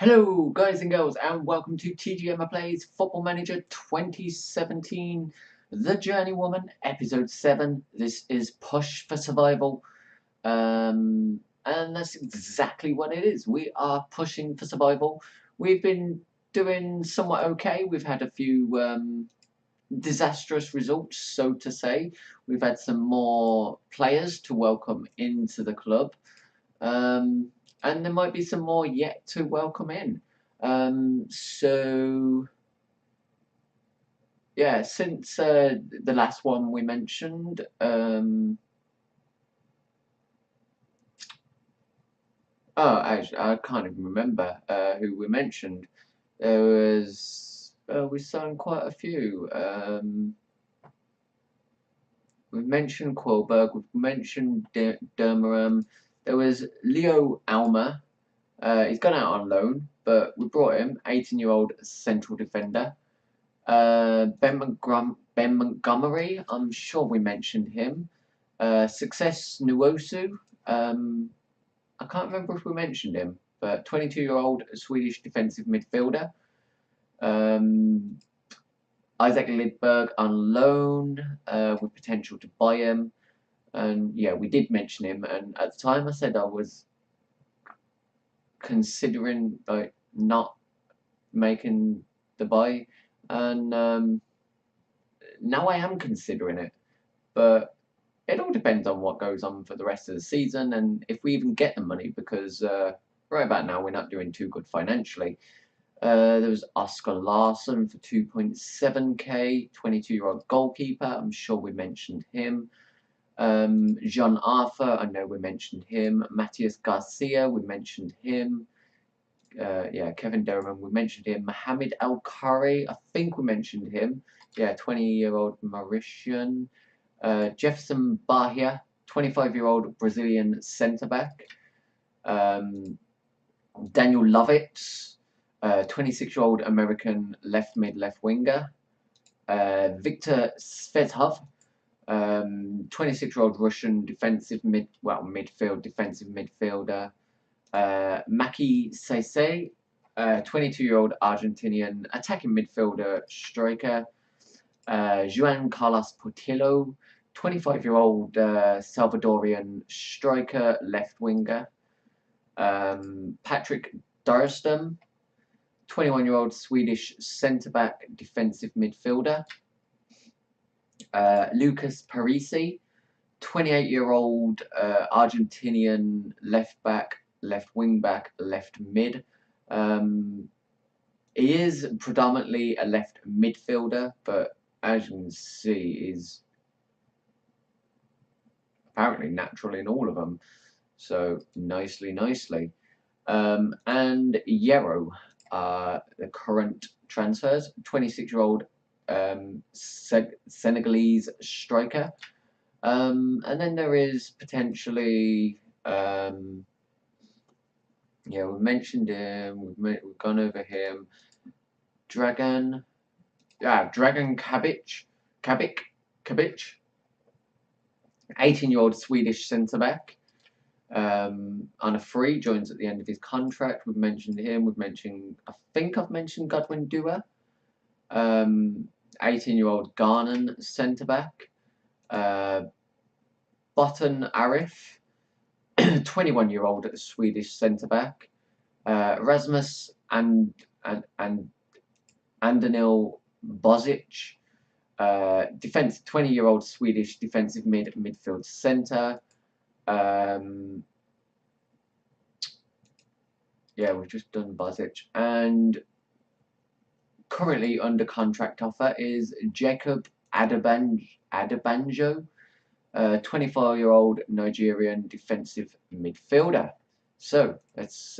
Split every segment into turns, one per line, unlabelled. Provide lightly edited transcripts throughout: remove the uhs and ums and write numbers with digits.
Hello guys and girls and welcome to TGMA Plays Football Manager 2017 The Journeywoman Episode 7. This is Push for Survival and that's exactly what it is. We are pushing for survival. We've been doing somewhat okay. We've had a few disastrous results, so to say. We've had some more players to welcome into the club. And there might be some more yet to welcome in. So yeah, since the last one we mentioned, actually, I can't even remember who we mentioned. There was we signed quite a few. We've mentioned Quilberg, we've mentioned Dermaram. There was Leo Alma. He's gone out on loan, but we brought him, 18-year-old central defender. Ben Montgomery, I'm sure we mentioned him. Success Nuosu, I can't remember if we mentioned him, but 22-year-old Swedish defensive midfielder. Isaac Lidberg on loan, with potential to buy him. And yeah, we did mention him, and at the time I said I was considering like not making the buy, and now I am considering it, but it all depends on what goes on for the rest of the season and if we even get the money, because right about now we're not doing too good financially. There was Oscar Larson for 2.7k, 22-year-old goalkeeper. I'm sure we mentioned him. Jean Arthur, I know we mentioned him. Matthias Garcia, we mentioned him. Yeah, Kevin Derriman, we mentioned him. Mohamed Al Khari, I think we mentioned him. Yeah, 20-year-old Mauritian. Jefferson Bahia, 25-year-old Brazilian centre-back. Daniel Lovitz, 26-year-old American left mid, left winger. Victor Svezhov, 26-year-old Russian midfield defensive midfielder. Maki Seisei, 22-year-old Argentinian attacking midfielder striker. Juan Carlos Portillo, 25-year-old Salvadorian striker left winger. Patrick Durstam, 21-year-old Swedish centre-back defensive midfielder. Lucas Parisi, 28-year-old Argentinian left back, left wing back, left mid. He is predominantly a left midfielder, but as you can see, is apparently natural in all of them. So nicely. And Yero, the current transfers, 26-year-old Senegalese striker. And then there is potentially, yeah, we've mentioned him, we've gone over him. Dragan Kabic, 18-year-old Swedish centre-back, on a free, joins at the end of his contract. We've mentioned him, I think I've mentioned Godwin Dua, 18-year-old Ghanan centre-back. Botan Arif, 21-year-old Swedish centre-back. Rasmus and Andanil Bozic, 20-year-old Swedish defensive midfield centre. Yeah, we've just done Bozic. And currently under contract offer is Jacob Adebanjo, 24-year-old Nigerian defensive midfielder. So let's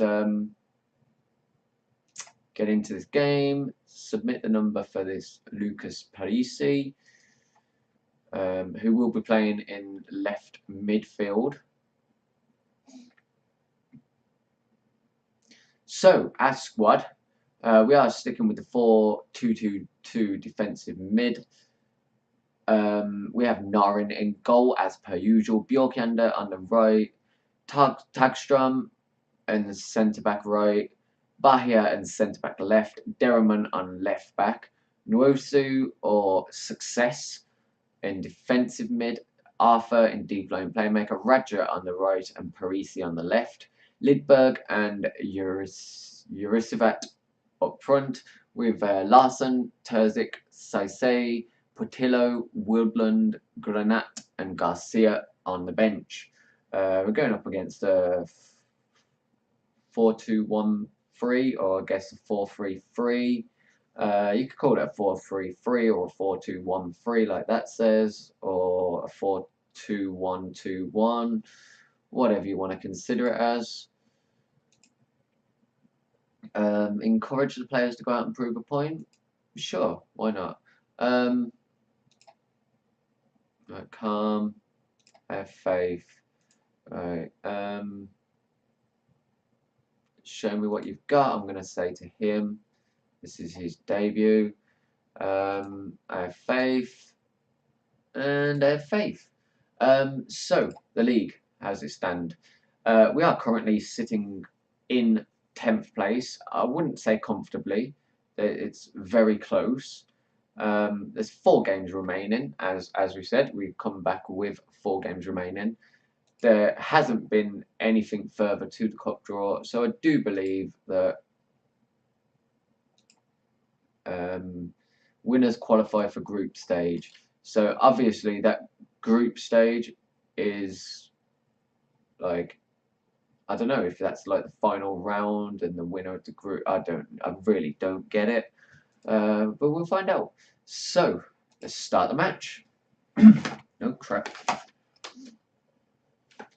get into this game. Submit the number for this Lucas Parisi, who will be playing in left midfield. So, as squad, we are sticking with the 4-2-2-2 defensive mid. We have Narin in goal as per usual. Bjorkander on the right. Tagstrom in the centre back right. Bahia and centre-back left, Derriman on left-back, Nwosu or Success in defensive mid, Arthur in deep-line playmaker, Raja on the right and Parisi on the left, Lidberg and Urisivat up front, with Larson, Terzic, Saisei, Portillo, Wilblund, Granat and Garcia on the bench. We're going up against a 4-2-1-3, or I guess a 4-3-3. You could call it a 4-3-3 or a 4-2-1-3 like that says, or a 4-2-1-2-1, whatever you want to consider it as. Encourage the players to go out and prove a point? Sure, why not? Calm, have faith. Right, show me what you've got, I'm going to say to him. This is his debut. I have faith, and I have faith. So, the league, how's it stand? We are currently sitting in 10th place. I wouldn't say comfortably. It's very close. There's 4 games remaining. As we said, we've come back with 4 games remaining. There hasn't been anything further to the cup draw, so I do believe that winners qualify for group stage. So obviously that group stage is like, I don't know if that's like the final round and the winner of the group. I really don't get it, but we'll find out. So let's start the match. No crap.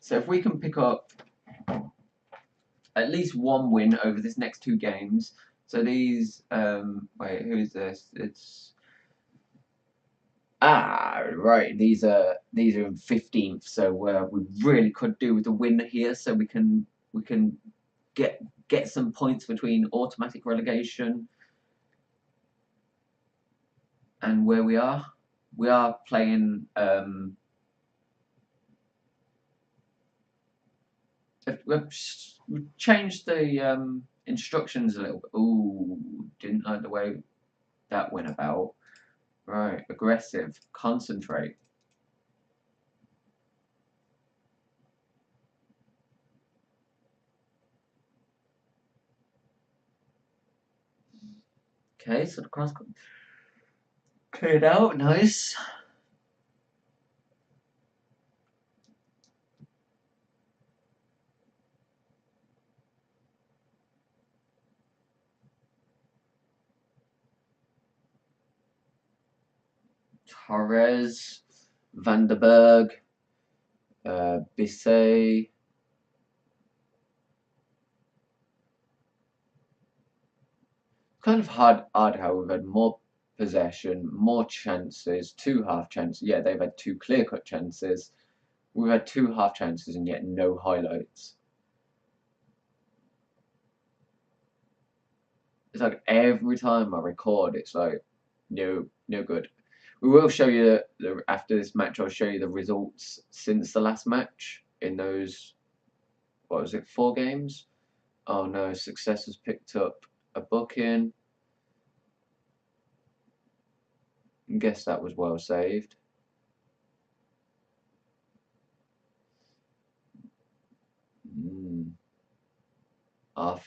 So if we can pick up at least 1 win over this next 2 games. So these, wait, who is this? It's, right, these are in 15th, so we really could do with a win here, so we can get some points between automatic relegation and where we are. We are playing, we've changed the instructions a little bit. Ooh, didn't like the way that went about. Right, aggressive, concentrate. Okay, so the cross cleared out, nice. Torres, Vanderberg, Bisset. Kind of hard how we've had more possession, more chances, 2 half chances. Yeah, they've had 2 clear-cut chances. We've had 2 half chances and yet no highlights. It's like every time I record, it's like, no good. We will show you after this match. I'll show you the results since the last match in those, what was it, 4 games? Oh no, Success has picked up a booking. Guess that was well saved. Off.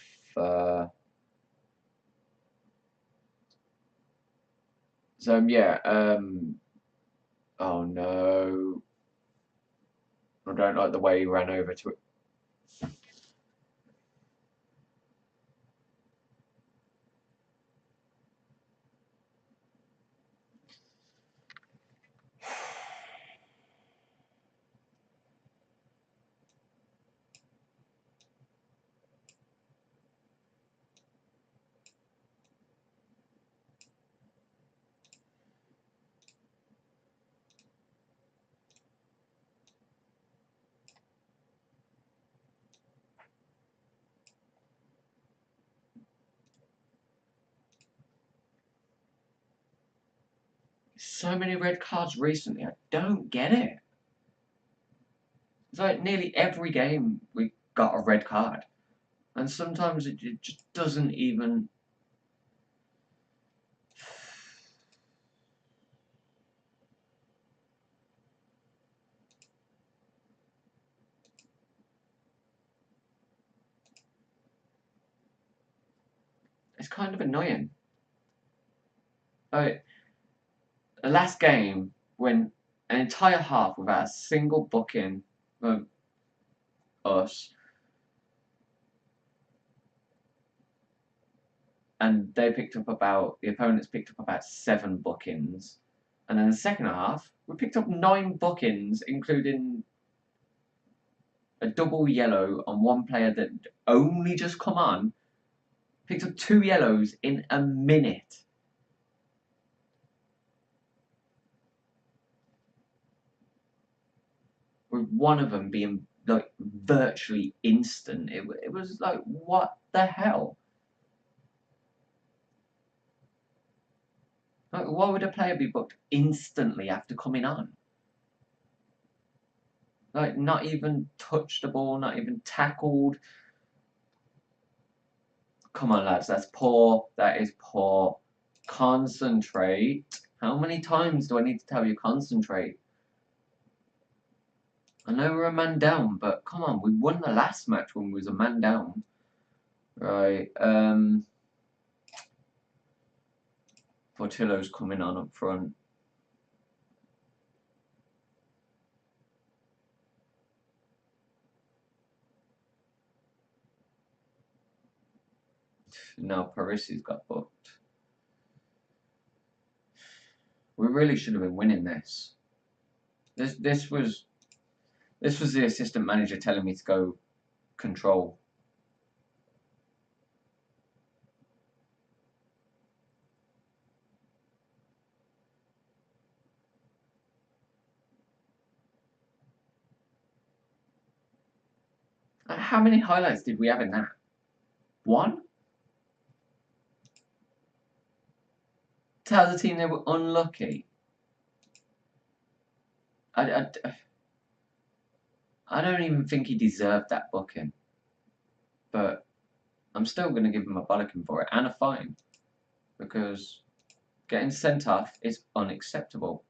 So yeah. Oh no. I don't like the way he ran over to it. So many red cards recently. I don't get it. It's like nearly every game we got a red card. And sometimes it just doesn't even... It's kind of annoying. Like, the last game, when an entire half without a single booking from us, and they picked up about, the opponents picked up about 7 bookings. And then the second half, we picked up 9 bookings, including a double yellow on one player that only just come on. Picked up 2 yellows in a minute. With one of them being like virtually instant. It was like, what the hell? Like, why would a player be booked instantly after coming on? Like, not even touched the ball, not even tackled. Come on, lads, that's poor. That is poor. Concentrate. How many times do I need to tell you concentrate? I know we're a man down, but come on, we won the last match when we was a man down. Right, Portillo's coming on up front. Now Parisi's got booked. We really should have been winning this. This was the assistant manager telling me to go control. How many highlights did we have in that? 1? Tell the team they were unlucky. I don't even think he deserved that booking. But I'm still going to give him a bollocking for it and a fine. Because getting sent off is unacceptable.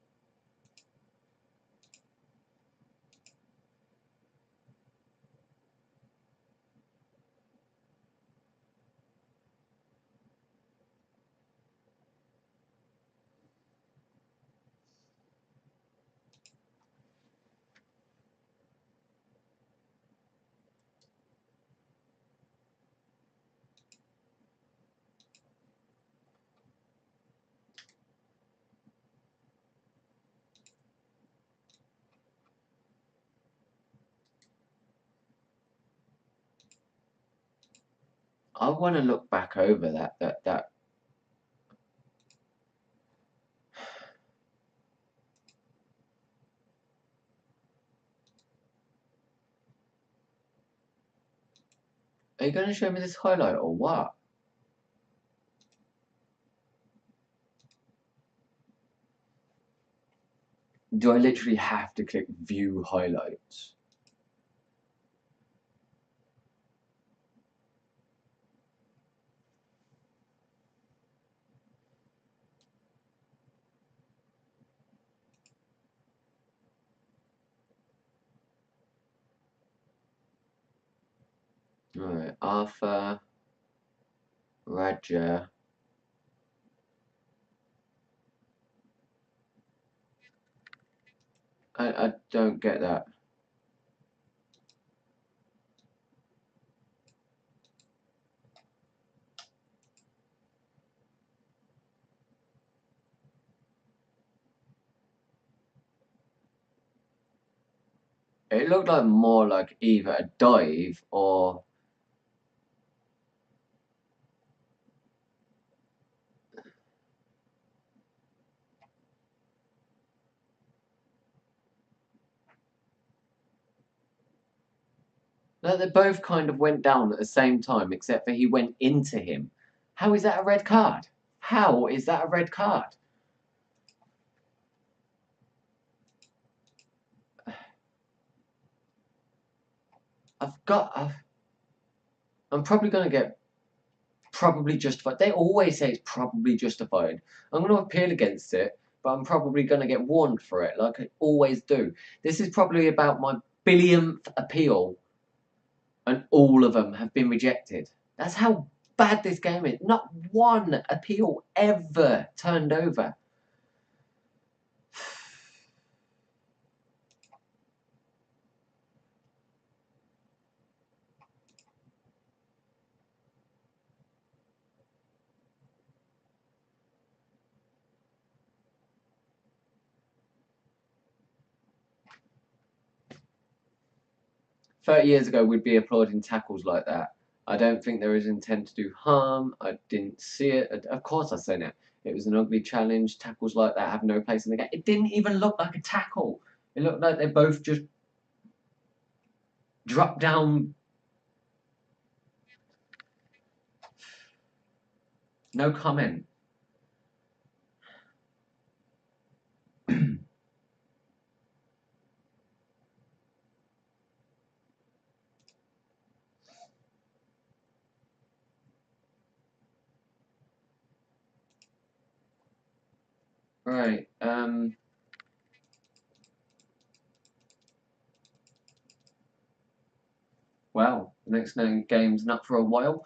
I want to look back over that. Are you going to show me this highlight or what? Do I literally have to click view highlights? Right, Arthur, Raja. I don't get that. It looked like more like either a dive or... No, they both kind of went down at the same time, except for he went into him. How is that a red card? How is that a red card? I've got... I'm probably going to get probably justified. They always say it's probably justified. I'm going to appeal against it, but I'm probably going to get warned for it, like I always do. This is probably about my billionth appeal, and all of them have been rejected. That's how bad this game is. Not one appeal ever turned over. "30 years ago, we'd be applauding tackles like that. I don't think there is intent to do harm. I didn't see it. Of course I seen it. It was an ugly challenge. Tackles like that have no place in the game." It didn't even look like a tackle. It looked like they both just dropped down. No comment. Right. Well, the next game's not for a while.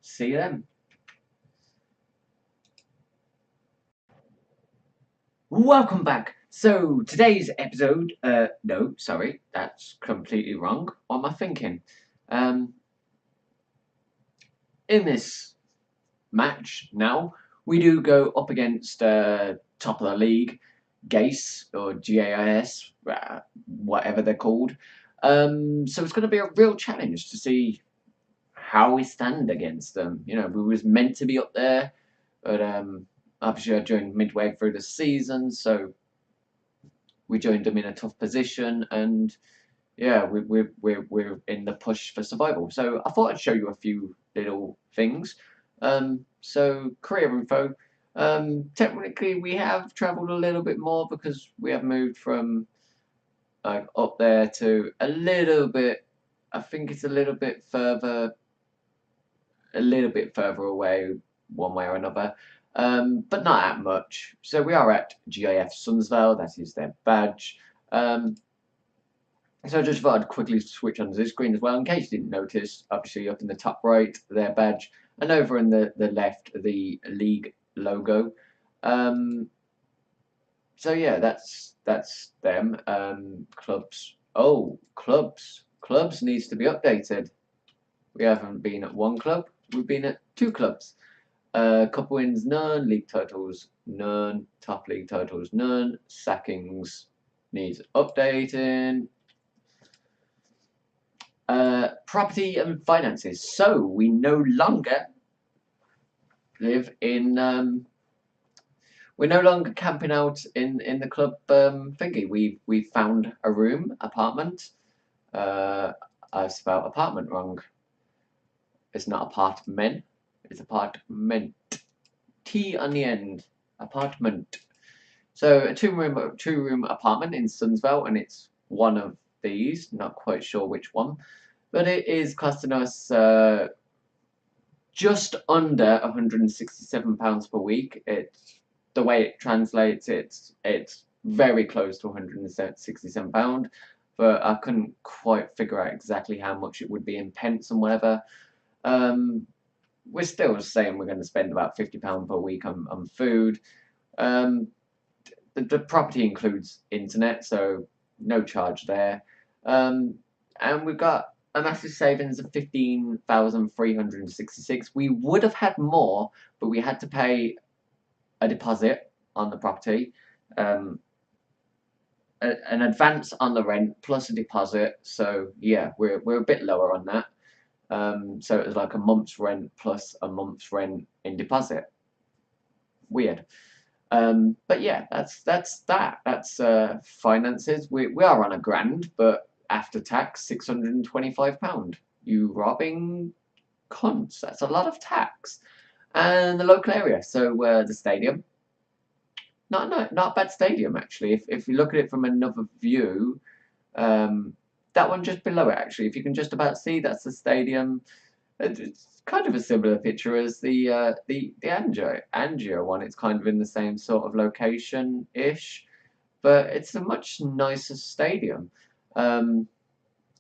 See you then. Welcome back. So today's episode, no, sorry, that's completely wrong. What am I thinking? In this match now, we do go up against top of the league, GAIS or GAIS, whatever they're called. So it's going to be a real challenge to see how we stand against them. You know, we was meant to be up there, but obviously I joined midway through the season, so we joined them in a tough position, and yeah, we're in the push for survival. So I thought I'd show you a few little things. So career info. Technically, we have travelled a little bit more because we have moved from like up there to a little bit. I think it's a little bit further away, one way or another, but not that much. So we are at GIF Sunsvale. That is their badge. So I just thought I'd quickly switch onto this screen as well, in case you didn't notice. Obviously, up in the top right, their badge, and over in the left, the league logo. So yeah, that's them. Clubs. Oh, clubs. Clubs needs to be updated. We haven't been at one club. We've been at two clubs. Cup wins, none. League titles, none. Top league titles, none. Sackings needs updating. Property and finances. So we no longer live in. We're no longer camping out in the club thingy. We found a room, apartment. I spelled apartment wrong. It's not apartment. It's apartment. T on the end. Apartment. So a two-room apartment in Sunsvale, and it's one of these. Not quite sure which one, but it is costing us just under £167 per week. It's the way it translates. It's very close to £167, but I couldn't quite figure out exactly how much it would be in pence and whatever. We're still saying we're going to spend about £50 per week on food. The property includes internet, so no charge there. And we've got a massive savings of 15,366. We would have had more, but we had to pay a deposit on the property, an advance on the rent plus a deposit. So yeah, we're a bit lower on that. So it was like a month's rent plus a month's rent in deposit. Weird. But yeah, that's that. That's finances. We are on a grand, but after tax, £625. You robbing cunts. That's a lot of tax. And the local area. So the stadium. Not a bad stadium actually. If you look at it from another view, that one just below it actually. If you can just about see, that's the stadium. It's kind of a similar picture as the Angio one. It's kind of in the same sort of location ish, but it's a much nicer stadium. Um,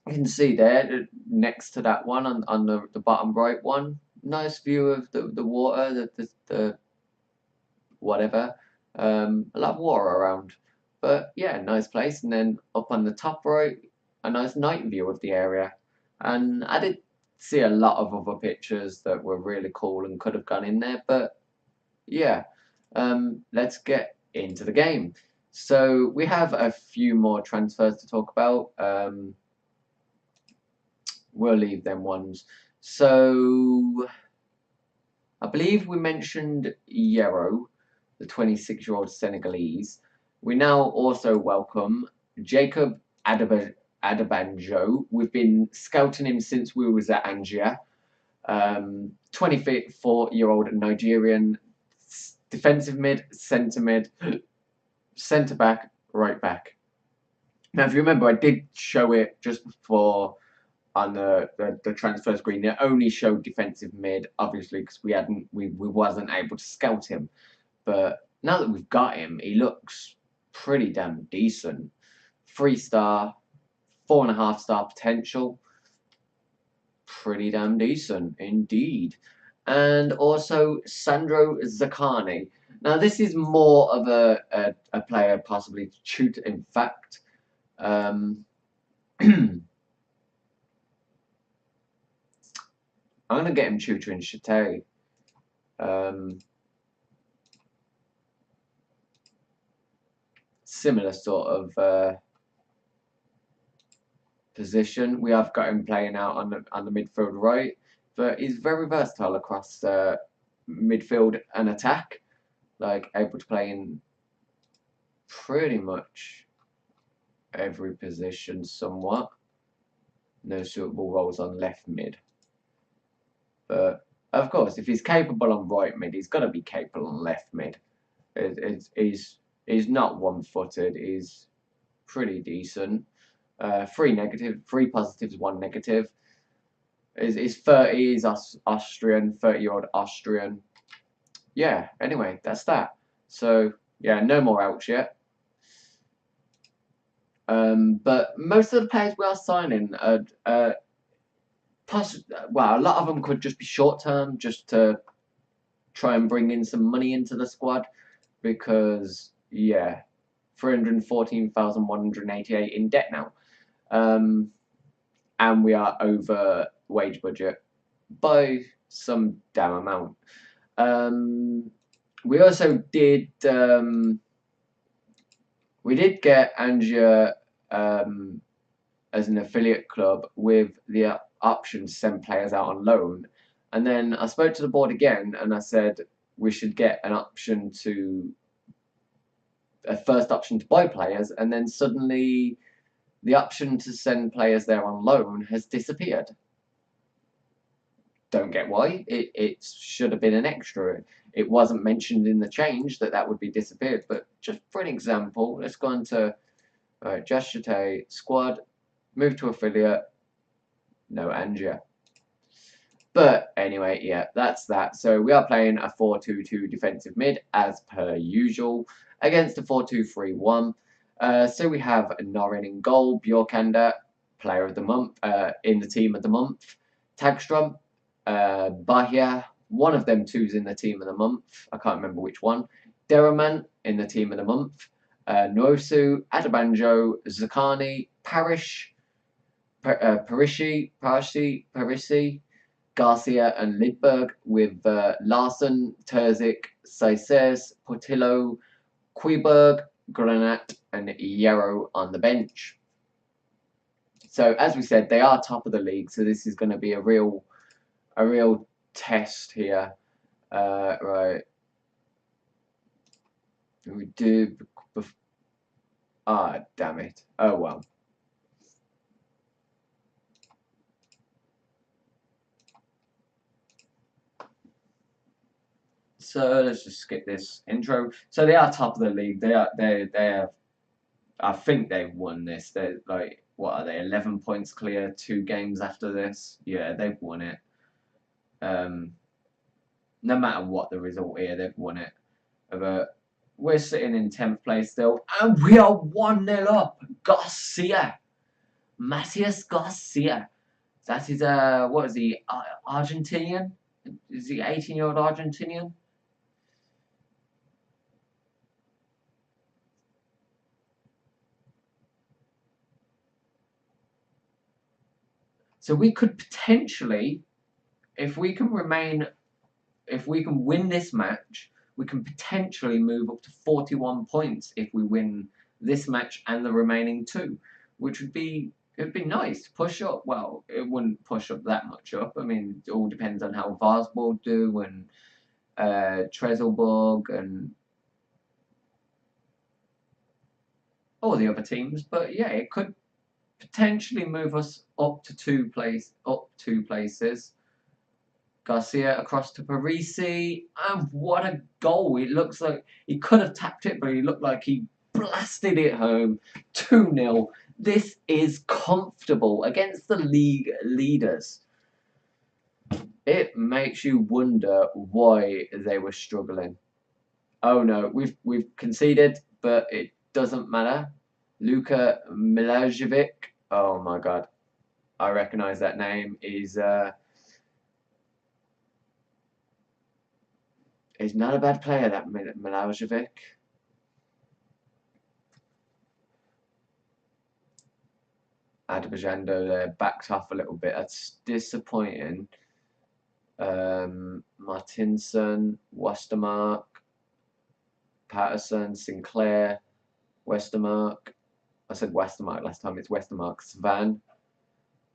you can see there next to that one on the bottom right one, nice view of the water, the whatever. A lot of water around, but yeah, nice place. And then up on the top right, a nice night view of the area. And I did see a lot of other pictures that were really cool and could have gone in there, but yeah, let's get into the game. So we have a few more transfers to talk about. We'll leave them ones. So I believe we mentioned Yero, the 26-year-old Senegalese. We now also welcome Jacob Adebanjo. We've been scouting him since we was at Angia. 24-year-old Nigerian defensive mid, centre back, right back. Now, if you remember, I did show it just before on the transfer screen. It only showed defensive mid, obviously, because we wasn't able to scout him. But now that we've got him, he looks pretty damn decent. 3-star, 4.5-star potential. Pretty damn decent indeed. And also Sandro Zaccani. Now this is more of a player possibly to tutor. In fact, I'm going to get him tutoring Chate. Similar sort of position. We have got him playing out on the midfield right, but he's very versatile across midfield and attack. Like able to play in pretty much every position somewhat. No suitable roles on left mid. But of course, if he's capable on right mid, he's got to be capable on left mid. He's not one-footed. He's pretty decent. 3 positives, 1 negative. He's 30. He's Austrian, 30-year-old Austrian. Yeah. Anyway, that's that. So yeah, no more outs yet. But most of the players we are signing are well, a lot of them could just be short term, just to try and bring in some money into the squad, because yeah, 314,188 in debt now, and we are over wage budget by some damn amount. We also did get Angia as an affiliate club with the option to send players out on loan, and then I spoke to the board again and I said we should get a first option to buy players, and then suddenly the option to send players there on loan has disappeared. Don't get why. It should have been an extra. It wasn't mentioned in the change that would be disappeared, but just for an example, let's go into Just Chate squad, move to affiliate, no Angia. But anyway, yeah, that's that. So we are playing a 4-2-2 defensive mid as per usual against a 4-2-3-1. So we have Norin in goal, Bjorkanda, player of the month, in the team of the month, Tagstrom, Bahia, one of them two's in the team of the month. I can't remember which one. Deraman in the team of the month. Nwosu, Adebanjo, Zaccani, Parrish, Parisi, Garcia and Lidberg, with Larson, Terzic, Saises, Portillo, Queberg, Granat and Yarrow on the bench. So as we said, they are top of the league, so this is going to be a real test here. Right. We do... Ah, damn it. Oh well. So let's just skip this intro. So they are top of the league. They are. I think they've won this. They're like, what are they? 11 points clear. 2 games after this. Yeah, they've won it. No matter what the result here, they've won it. But we're sitting in 10th place still, and we are 1-0 up. Garcia, Matias Garcia. That is what is he? Argentinian? Is he 18-year-old Argentinian? So we could potentially, if we can win this match, we can potentially move up to 41 points if we win this match and the remaining 2, which would be, it'd be nice to push up. Well, it wouldn't push up that much up. I mean, it all depends on how Varsborg do and Treselborg and all the other teams. But yeah, it could potentially move us up to 2 places. Garcia across to Parisi, and what a goal! It looks like he could have tapped it, but he looked like he blasted it home. 2-0. This is comfortable against the league leaders. It makes you wonder why they were struggling. Oh no, we've conceded, but it doesn't matter. Luka Milajevic. Oh my god, I recognise that name. He's not a bad player, that Milajevic. Adbajando there backed off a little bit. That's disappointing. Martinson, Westermark, Patterson, Sinclair, Westermark. I said Westermark last time. It's Westermark. Svan,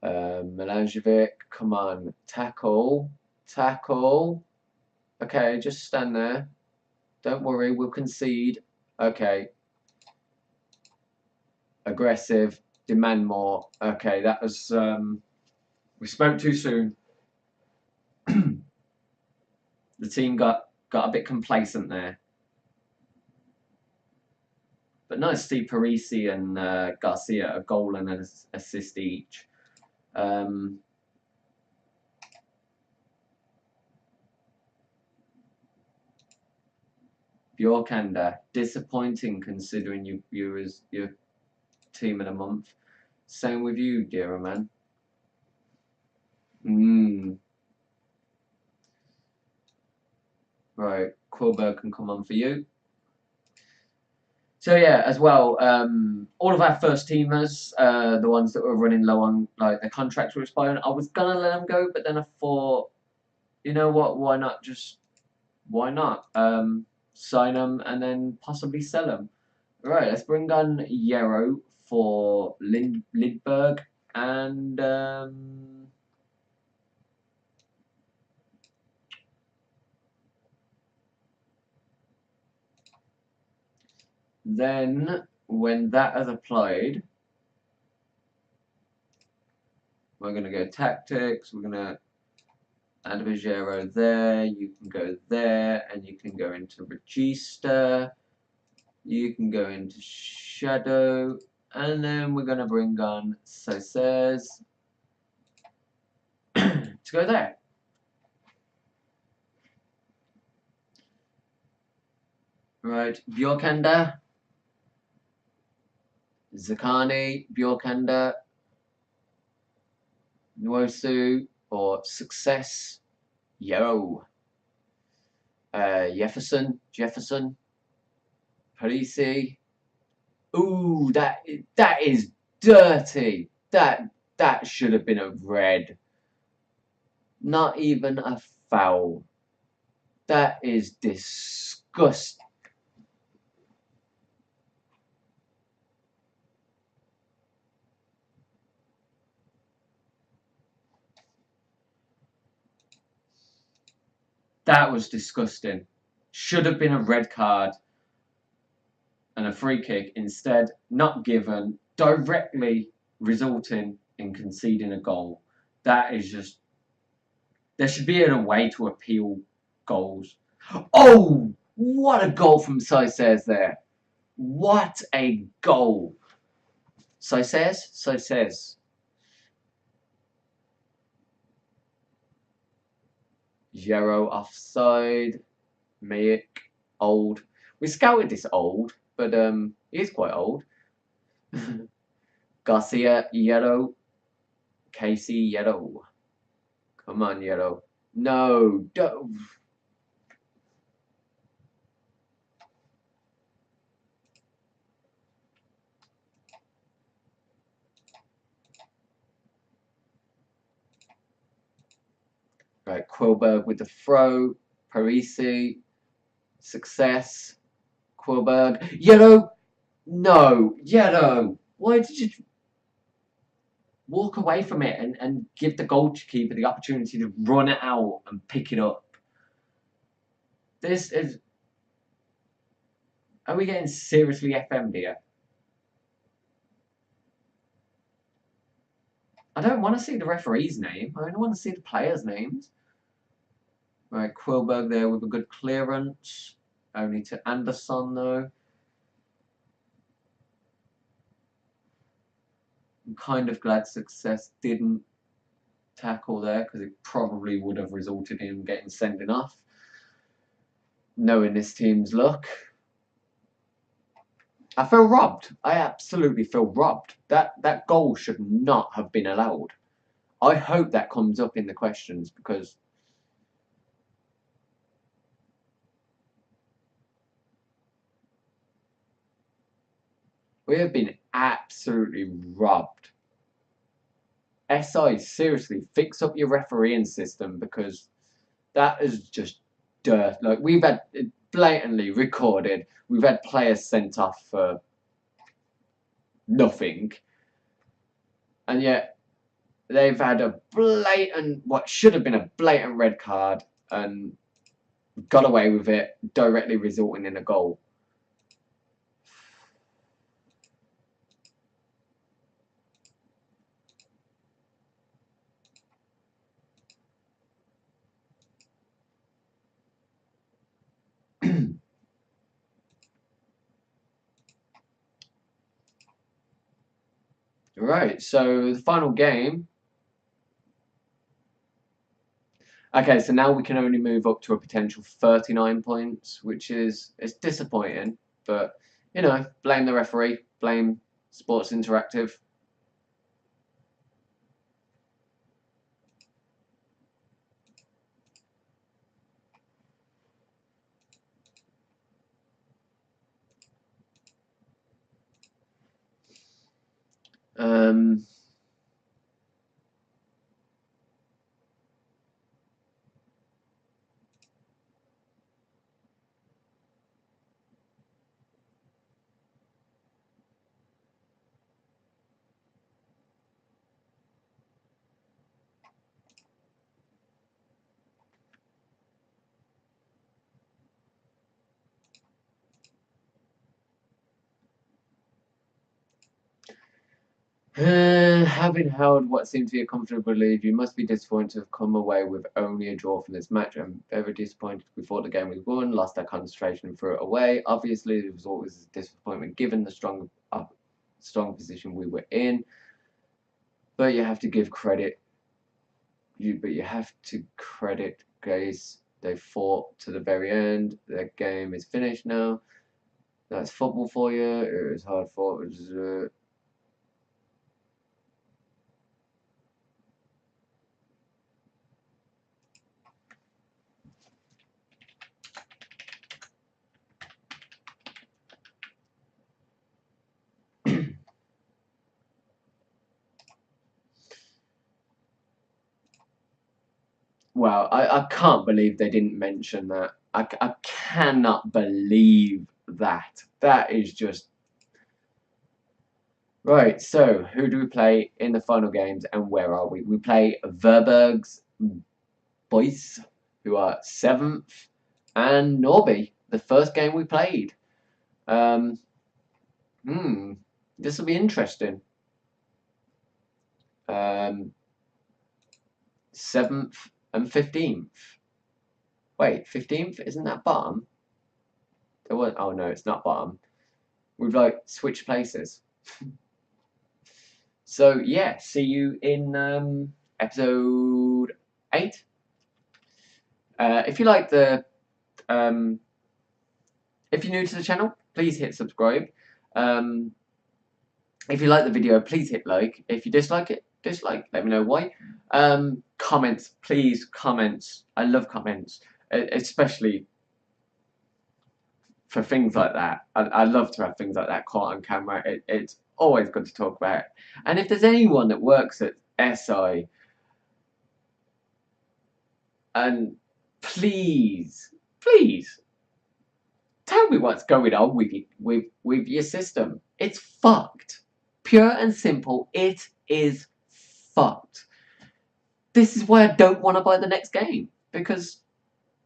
Milajevic. Come on, tackle. Okay, just stand there. Don't worry, we'll concede. Okay. Aggressive. Demand more. Okay, that was... we spoke too soon. The team got a bit complacent there. But nice to see Parisi and Garcia a goal and an assist each. Bjorkander, disappointing considering you was your team of the month. Same with you, dear man. Right, Quilberg can come on for you. So yeah, as well, all of our first teamers, the ones that were running low on, like, their contracts were expiring, I was gonna let them go, but then I thought, you know what, why not sign them and then possibly sell them. Right, let's bring on Yarrow for Lidberg and then when that has applied, we're going to go tactics, we're going to add Vigero there, you can go there, and you can go into register, you can go into shadow, and then we're going to bring on Saucers to go there. Right, Bjorkander, Zakani, Bjorkander, Nwosu, or Success, Yarrow, Jefferson, Parisi. Ooh, that is dirty. That should have been a red. Not even a foul. That is disgusting. That was disgusting. Should have been a red card and a free kick. Instead, not given, directly resulting in conceding a goal. That is just... There should be a way to appeal goals. Oh, what a goal from Saucers there. What a goal. Saucers. Yellow offside. Mick. Old. We scouted this old, but he is quite old. Garcia, yellow. Casey, yellow. Come on, yellow. No, don't. Right, Quilberg with the throw. Parisi. Success. Quilberg. Yellow. No, yellow. Why did you walk away from it and give the goalkeeper the opportunity to run it out and pick it up? This is... Are we getting seriously FM'd here? I don't want to see the referee's name. I only want to see the players' names. Right, Quilberg there with a good clearance. Only to Anderson, though. I'm kind of glad Success didn't tackle there, because it probably would have resulted in getting sending off. Knowing this team's luck. I feel robbed. I absolutely feel robbed. That goal should not have been allowed. I hope that comes up in the questions, because we have been absolutely robbed. SI, seriously, fix up your refereeing system, because that is just dirt. Like, we've had it blatantly recorded. We've had players sent off for nothing. And yet, they've had a blatant, what should have been a blatant red card, and got away with it, directly resulting in a goal. Right, so the final game. Okay, so now we can only move up to a potential 39 points, which is disappointing. But, you know, blame the referee, blame Sports Interactive. Having held what seemed to be a comfortable lead, you must be disappointed to have come away with only a draw from this match. I'm very disappointed before the game was won, lost our concentration and threw it away. Obviously, the result was a disappointment given the strong position we were in. But you have to give credit. You have to credit guys. They fought to the very end. Their game is finished now. That's football for you. It was hard fought. It was, Wow, I can't believe they didn't mention that. I cannot believe that. That is just... Right, so who do we play in the final games and where are we? We play Verberg's Boys, who are 7th, and Norby, the first game we played. This will be interesting. 7th and 15th. Wait, 15th? Isn't that bottom? Oh no, it's not bottom. We've like switched places. So yeah, see you in episode 8. If you like the if you're new to the channel, please hit subscribe. If you like the video, please hit like. If you dislike it, dislike. Let me know why. Comments, please, comments. I love comments, especially for things like that. I love to have things like that caught on camera. It's always good to talk about. And if there's anyone that works at SI, and please, please, tell me what's going on with your system. It's fucked. Pure and simple, it is fucked. This is why I don't want to buy the next game, because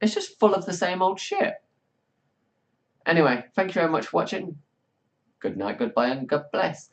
it's just full of the same old shit. Anyway, thank you very much for watching. Good night, goodbye, and God bless.